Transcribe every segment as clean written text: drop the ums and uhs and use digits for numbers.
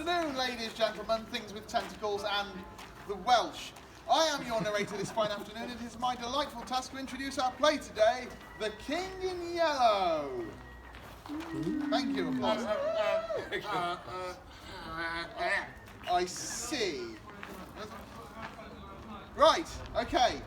afternoon, ladies, gentlemen, things with tentacles, and the Welsh. I am your narrator this fine afternoon. It is my delightful task to introduce our play today, The King in Yellow. Thank you, applause. I see. Right, okay.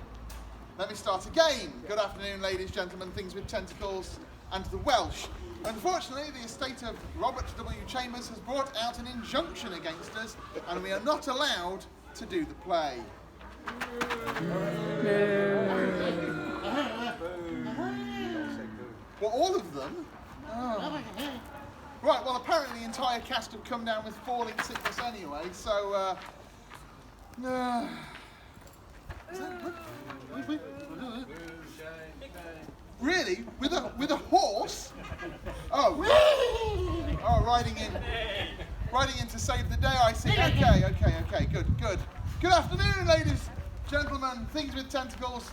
Let me start again. Good afternoon, ladies, gentlemen, things with tentacles, and the Welsh. Unfortunately, the estate of Robert W. Chambers has brought out an injunction against us, and we are not allowed to do the play. Well, all of them? Oh. Right, well, apparently the entire cast have come down with falling sickness anyway, so, Really? With a horse? Oh. Oh, riding in to save the day, I see. Okay, good. Good afternoon, ladies, gentlemen, things with tentacles,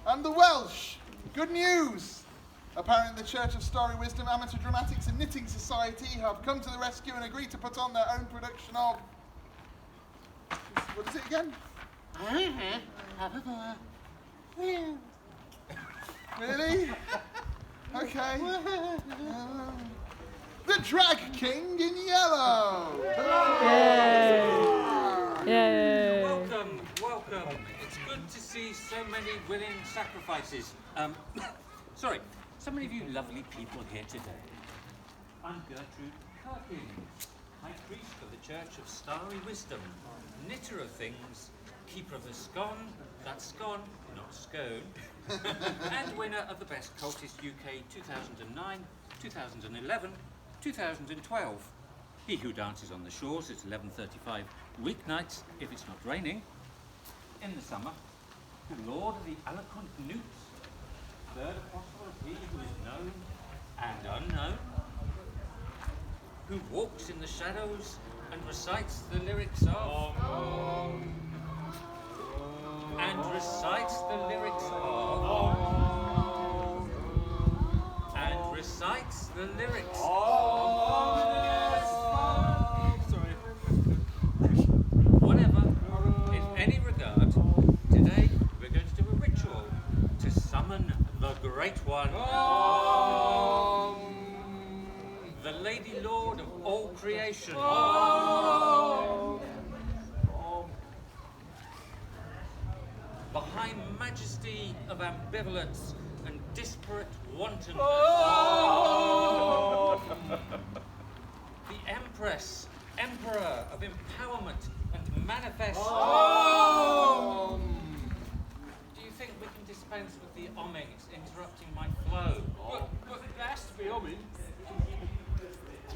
and the Welsh. Good news. Apparently the Church of Starry Wisdom Amateur Dramatics and Knitting Society have come to the rescue and agreed to put on their own production of... What is it again? Really? Okay. The Drag King in Yellow! Yay! Welcome. It's good to see so many willing sacrifices. Sorry, so many of you lovely people here today. I'm Gertrude Perkins, High Priest of the Church of Starry Wisdom, knitter of things, keeper of the scone, that's scone, not scone, and winner of the Best Cultist UK 2009, 2011, 2012. He who dances on the shores at 11:35 weeknights, if it's not raining. In the summer, the Lord of the eloquent newts, third apostle of he who is known and unknown, who walks in the shadows and recites the lyrics of... And recites the lyrics of... And recites the lyrics of... Sorry. Whatever, in any regard, today we're going to do a ritual to summon the Great One. The Lady Lord of all creation. Behind majesty of ambivalence and disparate wantonness. The Empress, Emperor of empowerment and manifest. Do you think we can dispense with the omming? It's interrupting my flow. But it has to be omming.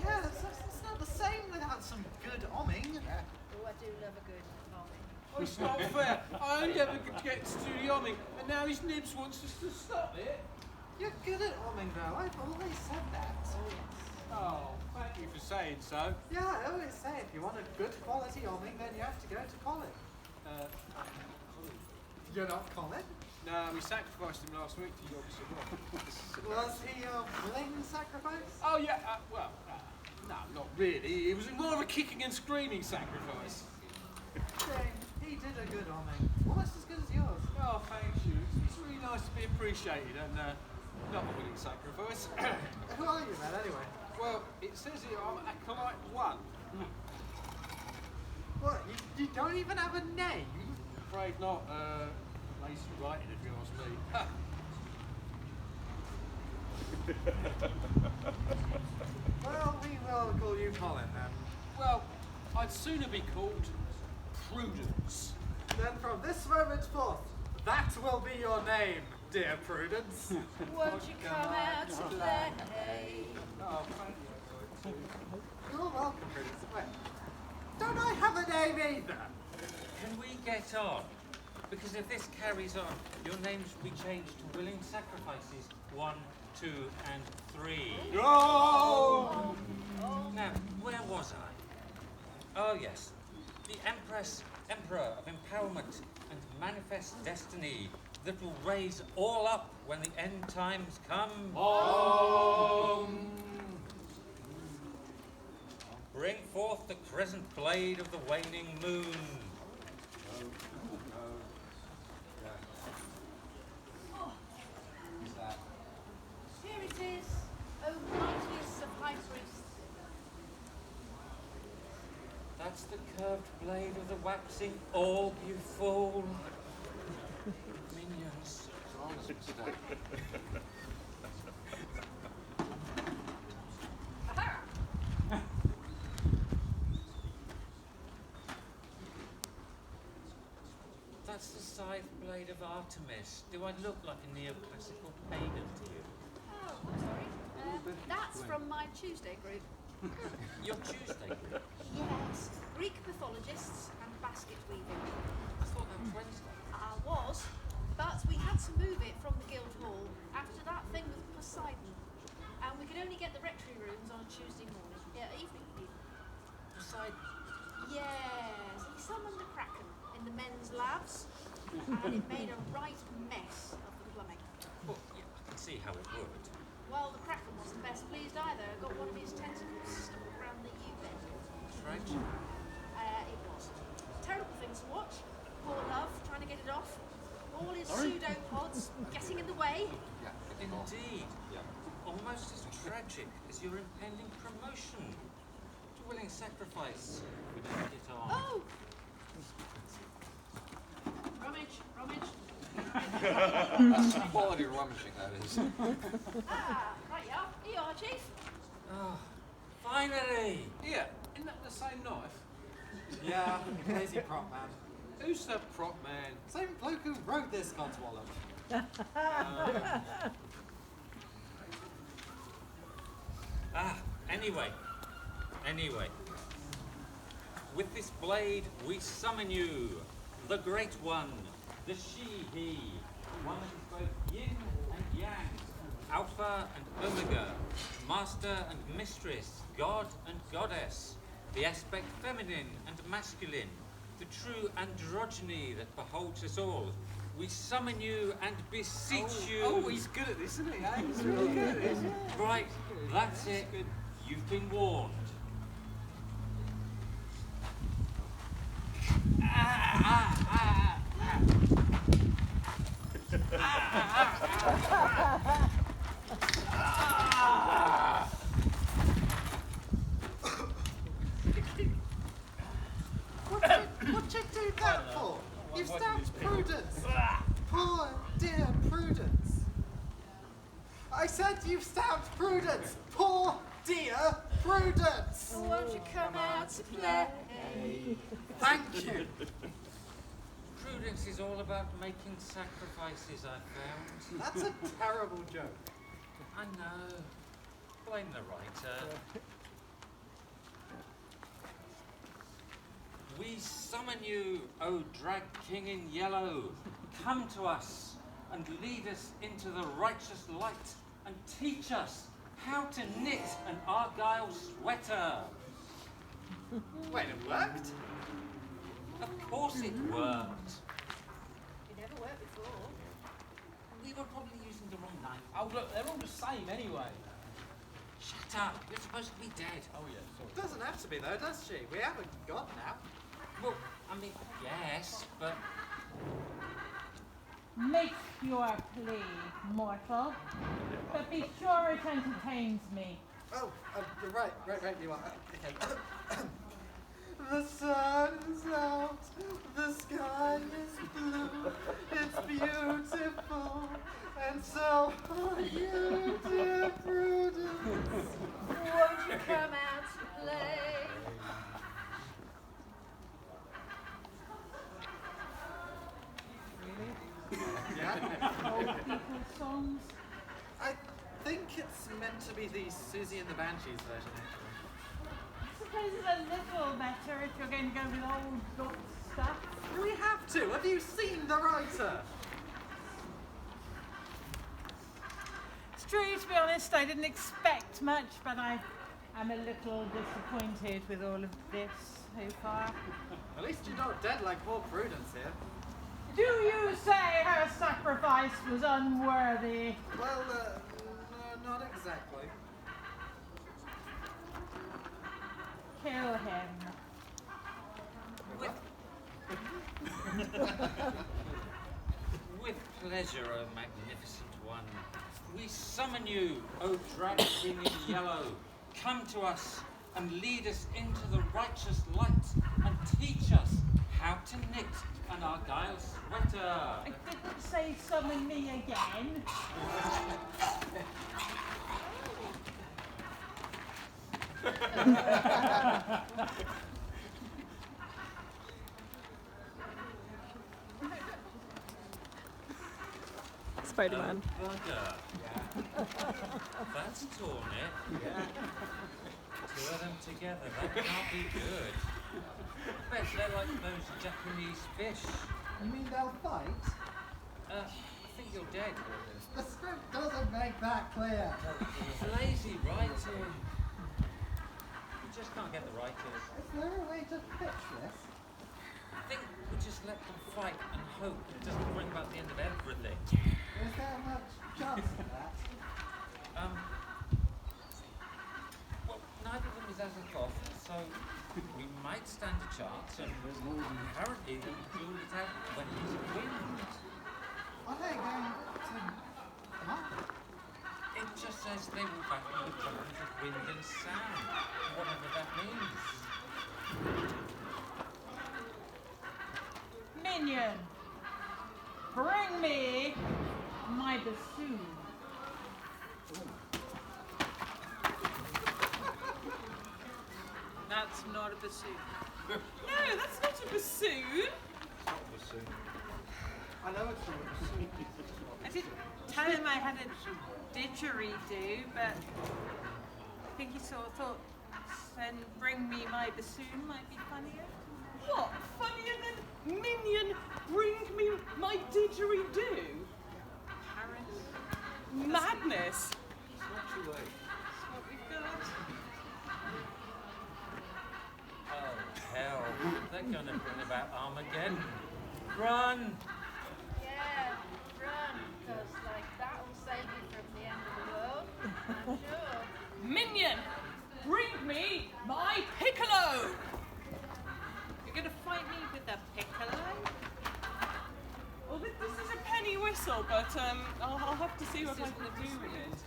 Yeah, that's not the same without some good omming. Oh, I do love a good omming. Oh, it's not fair. I only ever get to do the omming, and now his nibs wants us to stop it. You're good at omming, though. I've always said that. Oh, yes. Oh, thank you for saying so. Yeah, I always say if you want a good quality omming, then you have to go to college. You're not Colin? No, we sacrificed him last week to you, obviously. Was he a willing sacrifice? Oh, yeah, no, not really. It was more of a kicking and screaming sacrifice. Shame. He did a good omming. Almost as good as yours. Oh, thank you. It's really nice to be appreciated and not a willing sacrifice. Who are you, then, anyway? Well, it says here I'm Acolyte 1. What, you don't even have a name? Afraid not. Lazy writing, if you ask me. Well, we will call you Colin, then. Well, I'd sooner be called Prudence. Then from this moment forth, that will be your name, dear Prudence. Won't you come out to play? Oh, thank you. You're welcome, Prudence. Wait, don't I have a name either? Can we get on? Because if this carries on, your names will be changed to willing sacrifices 1, 2, and 3. No! Now, where was I? Oh yes, the Empress, Emperor of empowerment and manifest destiny that will raise all up when the end times come. Bring forth the crescent blade of the waning moon. Here it is, O mightiest of high priests. That's the curved blade of the waxing orb, you fool. Minions. Aha! That's the scythe blade of Artemis. Do I look like a neoclassical pagan to you? Oh, I'm sorry. That's from my Tuesday group. Your Tuesday group? Yes, Greek mythologists and basket weaving. I thought that was Wednesday. I was, but we had to move it from the guild hall after that thing with Poseidon. And we could only get the rectory rooms on a Tuesday morning. Yeah, evening even. Poseidon. Yes, he summoned the Kraken in the men's labs, and it made a right mess of the plumbing. Well, yeah, I can see how it would. Well, the Kraken wasn't best pleased either. Got one of his tentacles stuck around the U-bend. Strange. It was. Terrible thing to watch. Poor love, trying to get it off. All his pseudopods getting in the way. Indeed. Almost as tragic as your impending promotion. To willing sacrifice without it on. Oh! Rummage, rummage. Quality rummaging, that is. Ah, right you are. Here you are, Chief. Oh, finally! Here, isn't that the same knife? Yeah, lazy prop man. Who's the prop man? Same bloke who wrote this Codswallop. Anyway. With this blade we summon you, the Great One, the She-He, one that is both yin and yang, alpha and omega, master and mistress, god and goddess, the aspect feminine and masculine, the true androgyny that beholds us all. We summon you and beseech you. Oh, he's good at this, isn't he? Eh? He's really good at this. Right, that's it. You've been warned. What'd you do that for? You've stabbed Prudence. Poor dear Prudence. I said you've stabbed Prudence. Poor dear Prudence. Won't you come out to play? Thank you. Prudence is all about making sacrifices, I found. That's a terrible joke. I know. Blame the writer. We summon you, O Drag King in Yellow. Come to us and lead us into the righteous light and teach us how to knit an Argyle sweater. Wait, it worked? Of course it worked. It never worked before. We were probably using the wrong knife. Oh, look, they're all the same anyway. Shut up. You're supposed to be dead. Oh, yeah, sorry. Doesn't have to be though, does she? We have a god now. Well, I mean, yes, but Make your plea, mortal, but be sure it entertains me. Oh, right, you are. Okay. The sun is out, the sky is blue, it's beautiful, and so are you, dear Prudence. Won't you come out to play? Yeah? Old people's songs. I think it's meant to be the Susie and the Banshees version, actually. I suppose it's a little better if you're going to go with old book stuff. We have to. Have you seen the writer? It's true, to be honest, I didn't expect much, but I am a little disappointed with all of this so far. At least you're not dead like poor Prudence here. Do you say her sacrifice was unworthy? Well, no, not exactly. kill him. With pleasure, O magnificent one. We summon you, O dragon king in yellow. Come to us and lead us into the righteous light and teach us how to knit an Argyle sweater. I didn't say summon me again. Spider-Man. Oh, bugger. That's torn it. Two of them together, that can't be good. I bet they're like those Japanese fish. You mean they'll fight? I think you're dead. The script doesn't make that clear. It's lazy writing. You just can't get the writers. Is there a way to fix this? I think we just let them fight and hope it doesn't bring about the end of everything. Is there much chance of that? Well, neither of them is Azathoth, so we might stand a chance, and apparently they ruled it out when he's wind. Are they going to... It just says they will battle the problems of wind and sound, whatever that means. Minion, bring me my bassoon. That's not a bassoon. No, that's not a bassoon. I know it's not a bassoon. I did tell him I had a didgeridoo, but I think he sort of thought then bring me my bassoon might be funnier. What? Funnier than Minion, bring me my didgeridoo? Paris. Madness. Swatch away. That's what we've got. Oh, hell. They're going to bring about Armageddon. Run! Yeah, run, because like that will save you from the end of the world. I'm sure. Minion, bring me my piccolo. You're going to fight me with a piccolo? Well, this is a penny whistle, but I'll have to see what I can do with it.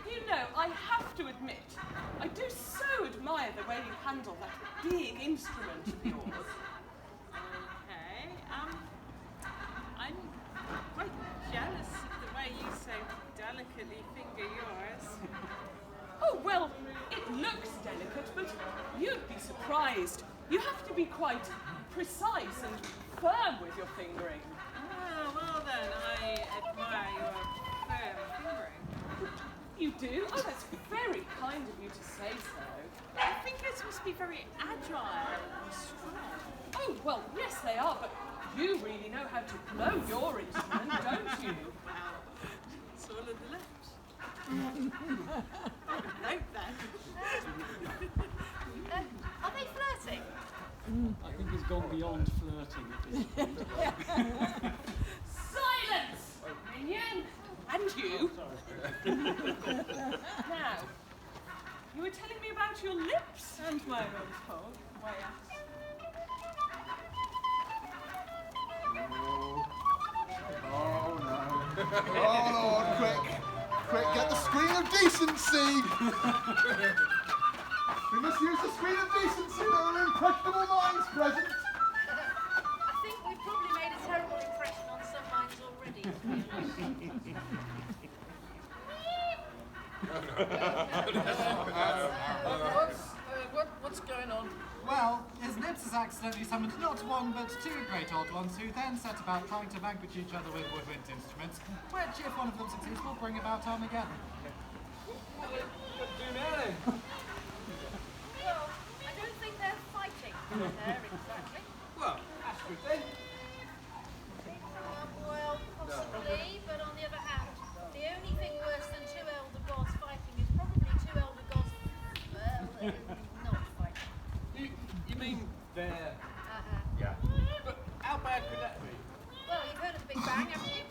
You know, I have to admit, I do so admire the way you handle that big instrument of yours. Okay, I'm quite jealous of the way you so delicately finger yours. Oh, well, it looks delicate, but you'd be surprised. You have to be quite precise and firm with your fingering. Ah, well then, I admire your firm fingering. You do? Oh, that's very kind of you to say so. Your fingers must be very agile and strong. Oh, well, yes they are, but you really know how to blow your instrument, don't you? It's all of the lips. I would hope that. Are they flirting? I think it's gone beyond flirting at this point. Silence, minion! And you. Now, you were telling me about your lips? And my rose hole. Why, yes. Oh no. Oh Lord, quick. Quick, get the screen of decency. We must use the screen of decency. There are impressionable minds present. I think we've probably made a terrible impression on some minds already, to be honest. What's going on? Well, his nymphs accidentally summoned not one but two great old ones who then set about trying to vanquish each other with woodwind instruments, which, if one of them succeeds, will bring about Armageddon. Well, I don't think they're fighting there exactly. Well, that's good then. Well, possibly, but on the other hand, the only thing worse than two elder gods fighting is probably two elder gods, well, not fighting. You mean they're... Yeah. But how bad could that be? Well, you've heard of the Big Bang, haven't you?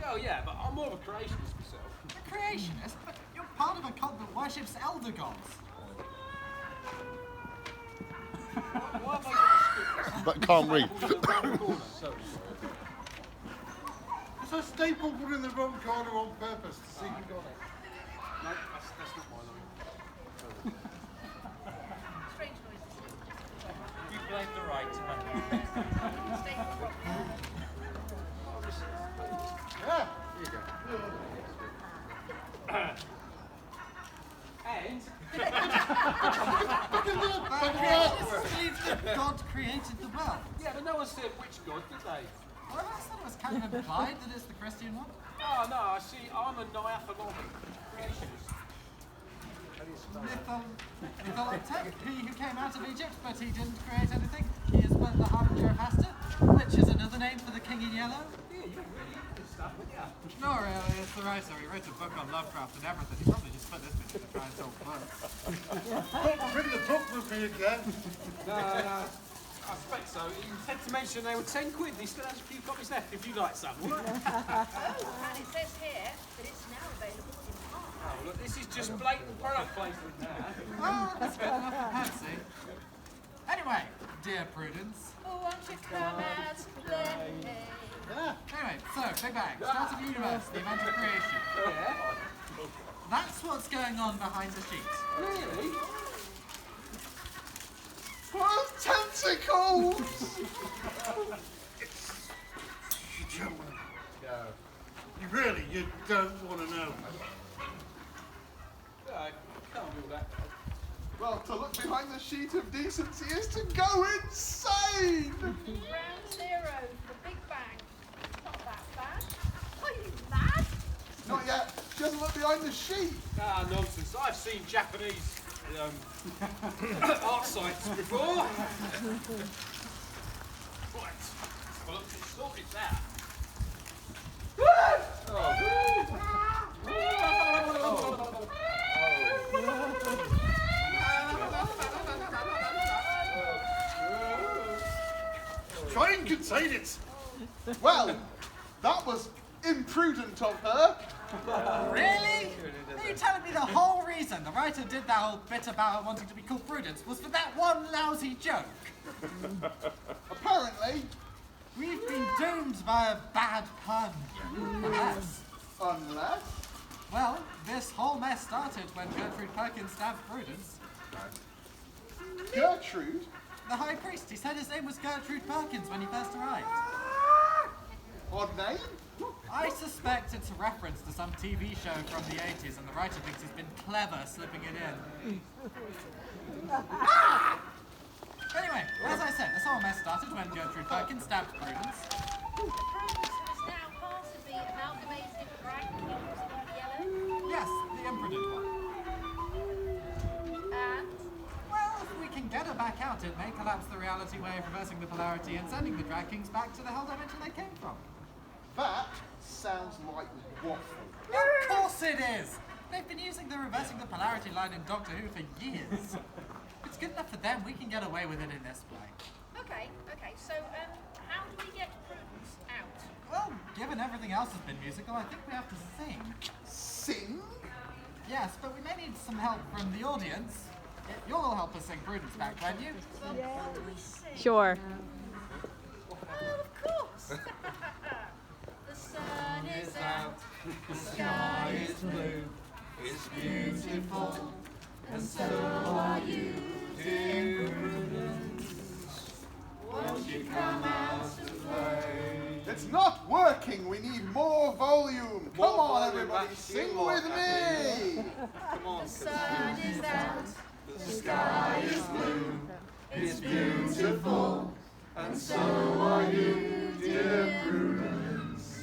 Oh yeah, but I'm more of a creationist myself. A creationist? But you're part of a cult that worships elder gods. Why have I got a script? But can't read. It's a staple put in the wrong corner on purpose to see who got it. No, that's not my line. Strange noises. You played the right. Staple rock. Yeah. And... Creationists believe that God created the world. Yeah, but no one said which god, did they? Well, I thought it was kind of implied that it's the Christian one. Oh no, I see, I'm a Niaphanomic creationist. Mytholotep, he who came out of Egypt, but he didn't create anything. He is but the harbinger of Hester, which is another name for the king in yellow. Yeah, you really into this stuff, wouldn't you? No, really, it's the writer. He wrote a book on Lovecraft and everything. He probably just put this bit in to try and solve books. Bring the book with me again. No, I expect so. He said to mention they were 10 quid and he still has a few copies left if you like some. Oh, and it says here that it's now available in part. Oh, look, this is just blatant product placement now. Oh, that's good enough for Patsy. Anyway, dear Prudence. Oh, won't you come out play? Anyway, so, Big Bang, start of the universe, the event of creation. Yeah? That's what's going on behind the sheet. Really? Well, tentacles! You don't want to know. I can't do all that. Well, to look behind the sheet of decency is to go insane! Round zero for the Big Bang. Not that bad. Are you mad? Not yet. She hasn't looked behind the sheet. Ah, nonsense. I've seen Japanese art sites before. Right. Well, let's sort this out. Try and contain it. Well, that was imprudent of her. Really? Are you telling me the whole reason the writer did that whole bit about wanting to be called Prudence was for that one lousy joke? Apparently, We've been doomed by a bad pun. Unless, well, this whole mess started when Gertrude Perkins stabbed Prudence. Gertrude. The High Priest, he said his name was Gertrude Perkins when he first arrived. Odd name? I suspect it's a reference to some TV show from the 80s and the writer thinks he's been clever slipping it in. Anyway, as I said, this whole mess started when Gertrude Perkins stabbed Prudence. The Prudence who is now part of the amalgamated rank in yellow. Yes, the imprudent one. And Well, if we can get her back out, it may collapse the reality wave, reversing the polarity and sending the Drag Kings back to the hell dimension they came from. That sounds like waffle. Of course it is! They've been using the reversing the polarity line in Doctor Who for years. If it's good enough for them, we can get away with it in this way. okay, so how do we get Prudence out? Well, given everything else has been musical, I think we have to sing. Sing? Yes, but we may need some help from the audience. You'll all help us sing Prudence back, won't you? Well, what do we say? Sure. Well, of course. The sun is out, the sky is blue, It's beautiful, and so are you, dear Prudence. Won't you come out to play? It's not working. We need more volume. Come More on, volume, everybody, that's sing you, with me. Come on. the sun is out, The sky is blue, It's beautiful, and so are you, dear Prudence.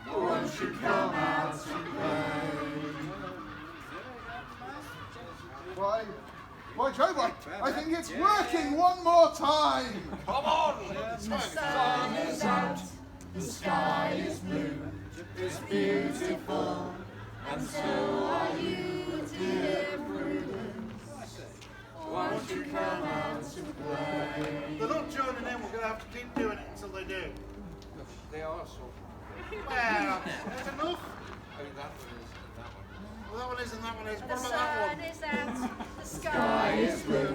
Won't you come out to play? Why, Joe, I think it's working one more time. Come on! The sun is out, the sky is blue. It's beautiful, and so are you, dear Prudence. Won't you come out to play? They're not joining in, we're going to have to keep doing it until they do. They are sort of. Well, that's enough. I mean, that one is, and that one. Well, that one is and that one is. The What about that sun one? is out, the sky is blue.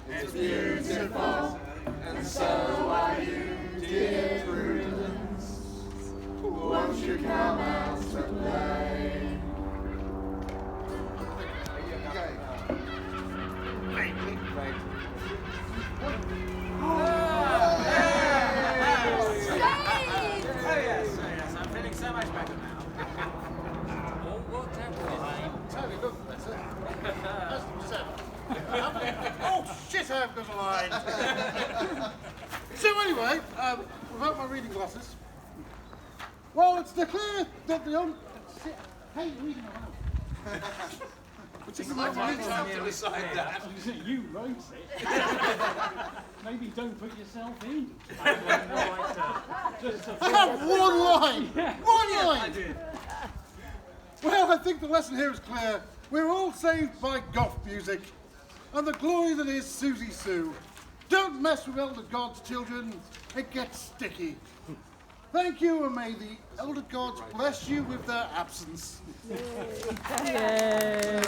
It's beautiful, and so are you, dear Prudence. Won't you come out to play? Vaguely. I'm feeling so much better now. All worked out fine. Totally look better. Oh shit, I have got a line. So anyway, without my reading glasses, well, it's declared that the only... Hey, reading aloud. Which is the most to decide that. You wrote it. Maybe don't put yourself in. Just I have one line! Yeah. One line! Well, I think the lesson here is clear. We're all saved by goth music and the glory that is Susie Sue. Don't mess with Elder God's children. It gets sticky. Thank you, and may the Elder Gods bless you with their absence. Yay.